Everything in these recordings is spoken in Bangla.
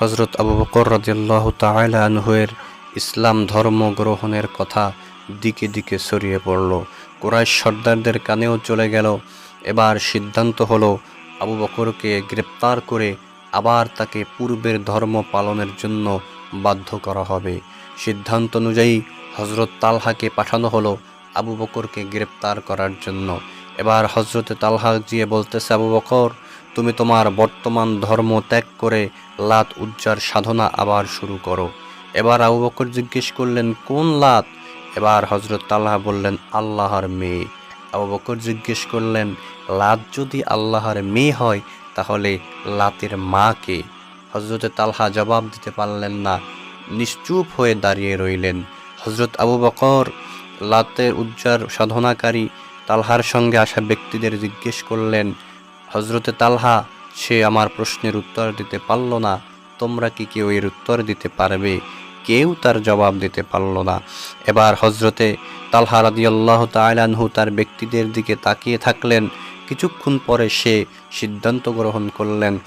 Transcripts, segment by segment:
হযরত আবু বকর রাদিয়াল্লাহু তাআলা আনহু-এর ইসলাম ধর্ম গ্রহণের কথা দিকে দিকে ছড়িয়ে পড়ল। কুরাইশ সর্দারদের কানেও চলে গেল। এবার সিদ্ধান্ত হলো আবু বকরকে গ্রেপ্তার করে আবার তাকে পূর্বের ধর্ম পালনের জন্য বাধ্য করা হবে। সিদ্ধান্ত অনুযায়ী হযরত তালহাকে পাঠানো হলো আবু বকরকে গ্রেপ্তার করার জন্য। এবার হযরতে তালহা গিয়ে বলতেছে, আবু বকর, তুমি তোমার বর্তমান ধর্ম ত্যাগ করে লাত উজ্জার সাধনা আবার শুরু করো। এবার আবু বকর জিজ্ঞেস করলেন, কোন লাত? এবার হযরত তালহা বললেন, আল্লাহর মেয়ে। আবু বকর জিজ্ঞেস করলেন, লাত যদি আল্লাহর মেয়ে হয় তাহলে লাতের মা কে? হযরতে তালহা জবাব দিতে পারলেন না, নিশ্চুপ হয়ে দাঁড়িয়ে রইলেন। হযরত আবু বকর লাতের উজ্জার সাধনাকারী তালহার সঙ্গে আসা ব্যক্তিদের জিজ্ঞেস করলেন, হযরতে তালহা, সে আমার প্রশ্নের উত্তর দিতে পারল না, তোমরা কি কেউ এর উত্তর দিতে পারবে? কেউ তার জবাব দিতে পারল না। এবার হযরতে তালহা রাদিয়াল্লাহু তাআলা আনহু তার ব্যক্তিদের দিকে তাকিয়ে থাকলেন। কিছুক্ষণ পরে সে সিদ্ধান্ত গ্রহণ করলেন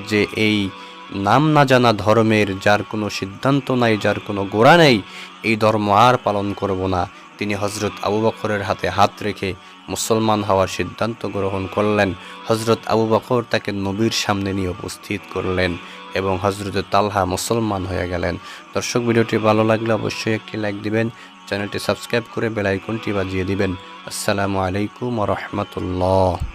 যে এই নাম না জানা ধর্মের, যার কোনো সিদ্ধান্ত নাই, যার কোনো গোড়া নেই, এই ধর্ম আর পালন করব না। তিনি হযরত আবু বকরের হাতে হাত রেখে মুসলমান হওয়ার সিদ্ধান্ত গ্রহণ করলেন। হযরত আবু বকর তাকে নবীর সামনে নিয়ে উপস্থিত করলেন এবং হযরত তালহা মুসলমান হয়ে গেলেন। দর্শক, ভিডিওটি ভালো লাগলে অবশ্যই একটি লাইক দিবেন, চ্যানেলটি সাবস্ক্রাইব করে বেল আইকনটি বাজিয়ে দিবেন। আসসালামু আলাইকুম ওয়া রাহমাতুল্লাহ।